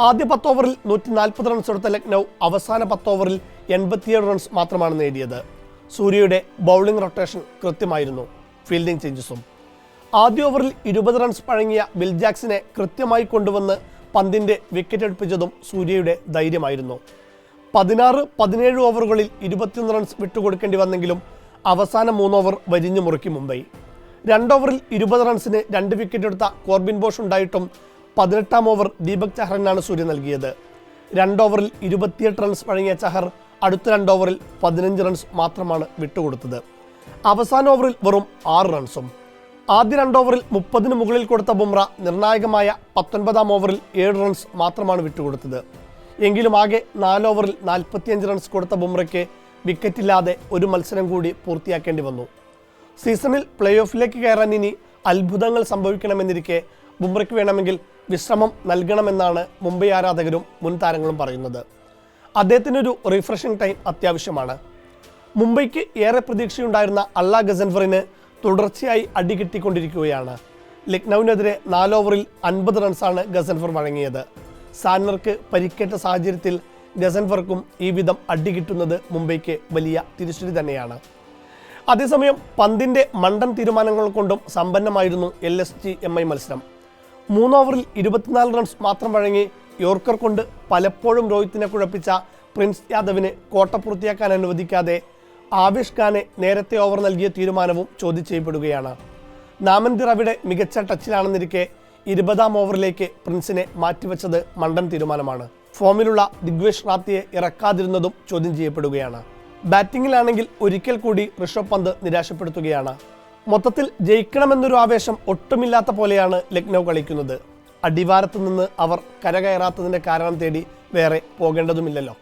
ആദ്യ 10 ഓവറിൽ 140 റൺസ് എടുത്ത ലക്നൗ അവസാന 10 ഓവറിൽ 87 റൺസ് മാത്രമാണ് നേടിയത്. സൂര്യയുടെ ബൗളിംഗ് റൊട്ടേഷൻ കൃത്യമായിരുന്നു, ഫീൽഡിംഗ് ചേഞ്ചസും. ആദ്യ ഓവറിൽ 20 റൺസ് പഴങ്ങിയ ബിൽ ജാക്സിനെ കൃത്യമായി കൊണ്ടുവന്ന് പന്തിൻ്റെ വിക്കറ്റ് എടുപ്പിച്ചതും സൂര്യയുടെ ധൈര്യമായിരുന്നു. 16-17 ഓവറുകളിൽ 21 റൺസ് വിട്ടുകൊടുക്കേണ്ടി വന്നെങ്കിലും അവസാന 3 ഓവർ വരിഞ്ഞു മുറുക്കി മുംബൈ. 2 ഓവറിൽ 20 റൺസിന് 2 വിക്കറ്റ് എടുത്ത കോർബിൻ ബോഷ് ഉണ്ടായിട്ടും 18-ാം ഓവർ ദീപക് ചഹറിനാണ് സൂര്യ നൽകിയത്. 2 ഓവറിൽ 28 റൺസ് വഴങ്ങിയ ചഹർ അടുത്ത 2 ഓവറിൽ 15 റൺസ് മാത്രമാണ് വിട്ടുകൊടുത്തത്. അവസാന ഓവറിൽ വെറും 6 റൺസും. ആദ്യ 2 ഓവറിൽ 30-ന് മുകളിൽ കൊടുത്ത ബുംറ നിർണായകമായ 19-ാം ഓവറിൽ 7 റൺസ് മാത്രമാണ് വിട്ടുകൊടുത്തത്. എങ്കിലും ആകെ 4 ഓവറിൽ 45 റൺസ് കൊടുത്ത ബുംറയ്ക്ക് വിക്കറ്റില്ലാതെ ഒരു മത്സരം കൂടി പൂർത്തിയാക്കേണ്ടി വന്നു. സീസണിൽ പ്ലേ ഓഫിലേക്ക് കയറാൻ ഇനി അത്ഭുതങ്ങൾ സംഭവിക്കണമെന്നിരിക്കെ ബുംറയ്ക്ക് വേണമെങ്കിൽ വിശ്രമം നൽകണമെന്നാണ് മുംബൈ ആരാധകരും മുൻ താരങ്ങളും പറയുന്നത്. അദ്ദേഹത്തിനൊരു റീഫ്രഷിംഗ് ടൈം അത്യാവശ്യമാണ്. മുംബൈക്ക് ഏറെ പ്രതീക്ഷയുണ്ടായിരുന്ന അള്ള ഗസൻഫറിന് തുടർച്ചയായി അടി കിട്ടിക്കൊണ്ടിരിക്കുകയാണ്. ലക്നൌവിനെതിരെ 4 ഓവറിൽ 50 റൺസാണ് ഗസൻഫർ വഴങ്ങിയത്. സാന്നർക്ക് പരിക്കേറ്റ സാഹചര്യത്തിൽ ഗസൻഫർക്കും ഈ വിധം അടി കിട്ടുന്നത് മുംബൈക്ക് വലിയ തിരിച്ചടി തന്നെയാണ്. അതേസമയം പന്തിൻ്റെ മണ്ടൻ തീരുമാനങ്ങൾ കൊണ്ടും സമ്പന്നമായിരുന്നു LSG-MI മത്സരം. 3 ഓവറിൽ 24 റൺസ് മാത്രം വഴങ്ങി യോർക്കർ കൊണ്ട് പലപ്പോഴും രോഹിത്തിനെ കുഴപ്പിച്ച പ്രിൻസ് യാദവിന് കോട്ട പൂർത്തിയാക്കാൻ അനുവദിക്കാതെ ആവേശ് ഖാനെ നേരത്തെ ഓവർ നൽകിയ തീരുമാനവും ചോദ്യം ചെയ്യപ്പെടുകയാണ്. നാമന്തിർ അവിടെ മികച്ച ടച്ചിലാണെന്നിരിക്കെ 20-ാം ഓവറിലേക്ക് പ്രിൻസിനെ മാറ്റിവെച്ചത് മണ്ടൻ തീരുമാനമാണ്. ഫോമിലുള്ള ദിഗ്വേഷ് റാത്തിയെ ഇറക്കാതിരുന്നതും ചോദ്യം ചെയ്യപ്പെടുകയാണ്. ബാറ്റിങ്ങിലാണെങ്കിൽ ഒരിക്കൽ കൂടി ഋഷഭ് പന്ത് നിരാശപ്പെടുത്തുകയാണ്. മൊത്തത്തിൽ ജയിക്കണമെന്നൊരു ആവേശം ഒട്ടുമില്ലാത്ത പോലെയാണ് ലക്നൗ കളിക്കുന്നത്. അടിവാരത്ത് നിന്ന് അവർ കരകയറാത്തതിൻ്റെ കാരണം തേടി വേറെ പോകേണ്ടതുമില്ലല്ലോ.